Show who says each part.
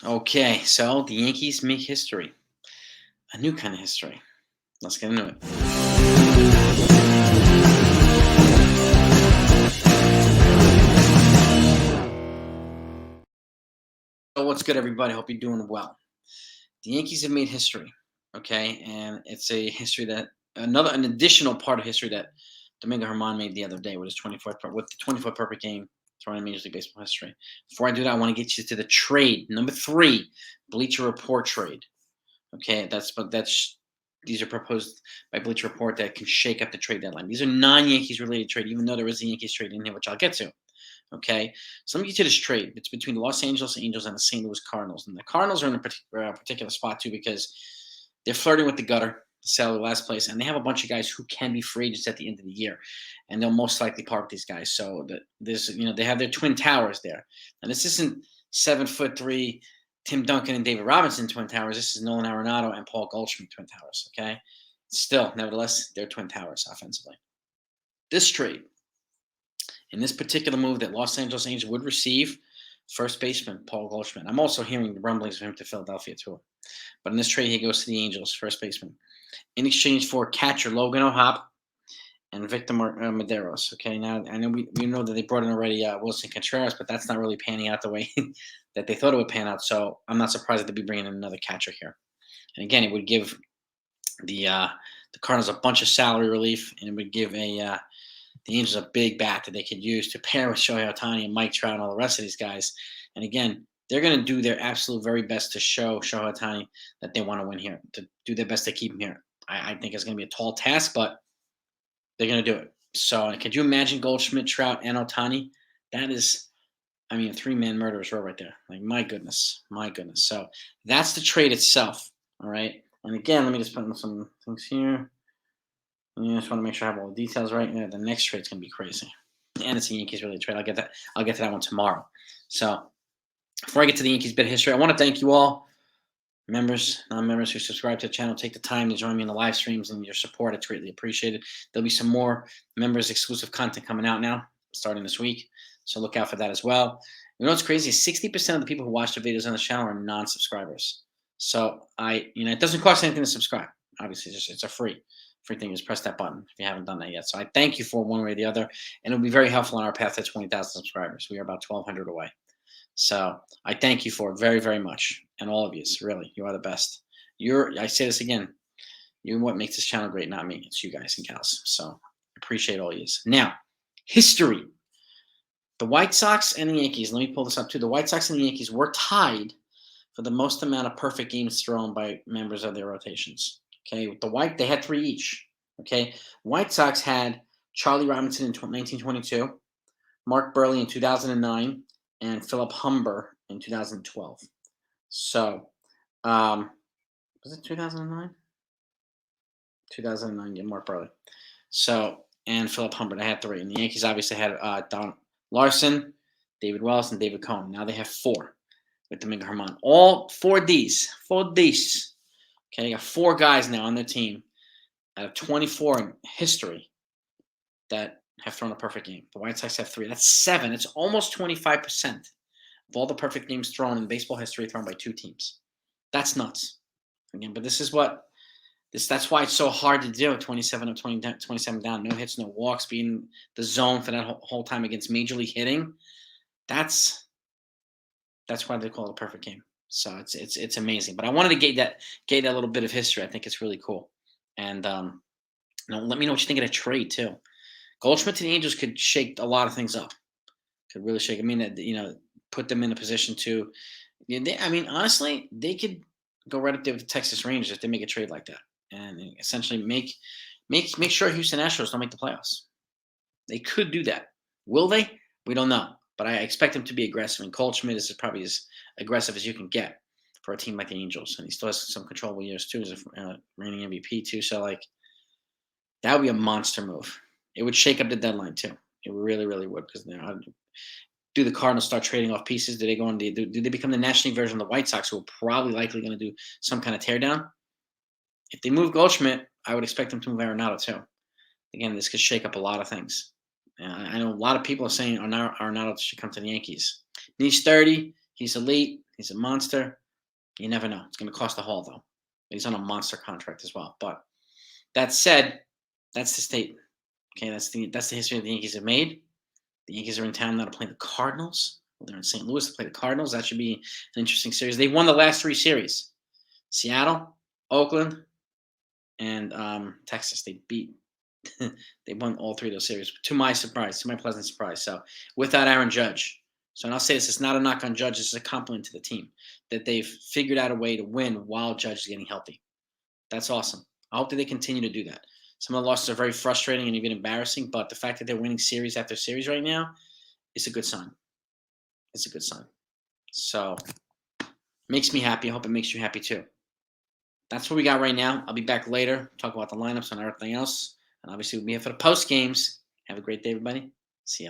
Speaker 1: Okay, so the Yankees make history, a new kind of history. Let's get into it. So, what's good, everybody? Hope you're doing well. The Yankees have made history, okay, and it's a history that an additional part of history that Domingo Herman made the other day with his 24th perfect game thrown in Major League Baseball history. Before I do that, I want to get you to the trade number 3, Bleacher Report trade. Okay, that's these are proposed by Bleacher Report that can shake up the trade deadline. These are non-Yankees related trade, even though there is a Yankees trade in here, which I'll get to. Okay, so let me get you this trade. It's between the Los Angeles Angels and the St. Louis Cardinals, and the Cardinals are in a particular spot too because they're flirting with the gutter, the salary last place, and they have a bunch of guys who can be free agents at the end of the year, and they'll most likely part with these guys. So they have their twin towers there, and this isn't 7'3" Tim Duncan and David Robinson twin towers. This is Nolan Arenado and Paul Goldschmidt twin towers. Okay, still, nevertheless, they're twin towers offensively. This trade, in this particular move that Los Angeles Angels would receive, first baseman Paul Goldschmidt. I'm also hearing the rumblings of him to Philadelphia too. But in this trade, he goes to the Angels, first baseman, in exchange for catcher Logan O'Hoppe and Victor Medeiros. Okay, now I know we know that they brought in already Wilson Contreras, but that's not really panning out the way that they thought it would pan out. So I'm not surprised that they'd be bringing in another catcher here. And again, it would give the Cardinals a bunch of salary relief, and it would give the Angels a big bat that they could use to pair with Shohei Ohtani and Mike Trout and all the rest of these guys. And again, they're going to do their absolute very best to show Shohei Ohtani that they want to win here, to do their best to keep him here. I think it's going to be a tall task, but they're going to do it. So could you imagine Goldschmidt, Trout, and Ohtani? That is, I mean, a three-man murderer's row right there. Like, my goodness. My goodness. So that's the trade itself. All right. And again, let me just put in some things here. I just want to make sure I have all the details right. Yeah, the next trade's gonna be crazy, and it's a Yankees related trade. I'll get to that one tomorrow. So before I get to the Yankees bit of history, I want to thank you all, members, non-members who subscribe to the channel. Take the time to join me in the live streams and your support. It's greatly appreciated. There'll be some more members exclusive content coming out now, starting this week. So look out for that as well. You know what's crazy? 60% of the people who watch the videos on the channel are non-subscribers. So it doesn't cost anything to subscribe. Obviously, it's a free thing. Just press that button if you haven't done that yet. So I thank you for one way or the other, and it'll be very helpful on our path to 20,000 subscribers. We are about 1,200 away. So I thank you for it very, very much, and all of you. Really, you are the best. I say this again. You're what makes this channel great, not me. It's you guys and gals. So appreciate all yous. Now, history. The White Sox and the Yankees. Let me pull this up too. The White Sox and the Yankees were tied for the most amount of perfect games thrown by members of their rotations. Okay, with they had 3 each. Okay, White Sox had Charlie Robinson in 1922, Mark Burley in 2009, and Philip Humber in 2012. So, was it 2009? 2009, yeah, Mark Burley. So, and Philip Humber, they had 3. And the Yankees obviously had Don Larson, David Wells, and David Cohn. Now they have 4 with Domingo Herman. All 4 Ds. 4 Ds. Okay, they got 4 guys now on their team out of 24 in history that have thrown a perfect game. The White Sox have 3. That's 7. It's almost 25% of all the perfect games thrown in baseball history thrown by 2 teams. That's nuts. Again, but that's why it's so hard to do. 27 down, no hits, no walks, being the zone for that whole time against major league hitting. That's why they call it a perfect game. So it's amazing. But I wanted to get that little bit of history. I think it's really cool. And let me know what you think of that trade too. Goldschmidt to the Angels could shake a lot of things up. Could really shake. I mean, put them in a position to. Honestly, they could go right up there with the Texas Rangers if they make a trade like that, and essentially make sure Houston Astros don't make the playoffs. They could do that. Will they? We don't know. But I expect him to be aggressive. And Cole Schmidt is probably as aggressive as you can get for a team like the Angels. And he still has some controllable years, too, as a reigning MVP, too. So, that would be a monster move. It would shake up the deadline, too. It really, really would. Because do the Cardinals start trading off pieces? Do they become the National League version of the White Sox, who are probably likely going to do some kind of teardown? If they move Goldschmidt, I would expect them to move Arenado, too. Again, this could shake up a lot of things. I know a lot of people are saying Arenado should come to the Yankees. He's 30. He's elite. He's a monster. You never know. It's going to cost a haul, though. He's on a monster contract as well. But that said, that's the state. Okay, that's the history the Yankees have made. The Yankees are in town now to play the Cardinals. Well, they're in St. Louis to play the Cardinals. That should be an interesting series. They won the last 3 series. Seattle, Oakland, and Texas. They beat. They won all 3 of those series, to my surprise, to my pleasant surprise. So without Aaron Judge. So and I'll say this, it's not a knock on Judge. This is a compliment to the team that they've figured out a way to win while Judge is getting healthy. That's awesome. I hope that they continue to do that. Some of the losses are very frustrating and even embarrassing, but the fact that they're winning series after series right now is a good sign. It's a good sign. So makes me happy. I hope it makes you happy too. That's what we got right now. I'll be back later, talk about the lineups and everything else. And obviously we'll be here for the post games. Have a great day, everybody. See ya.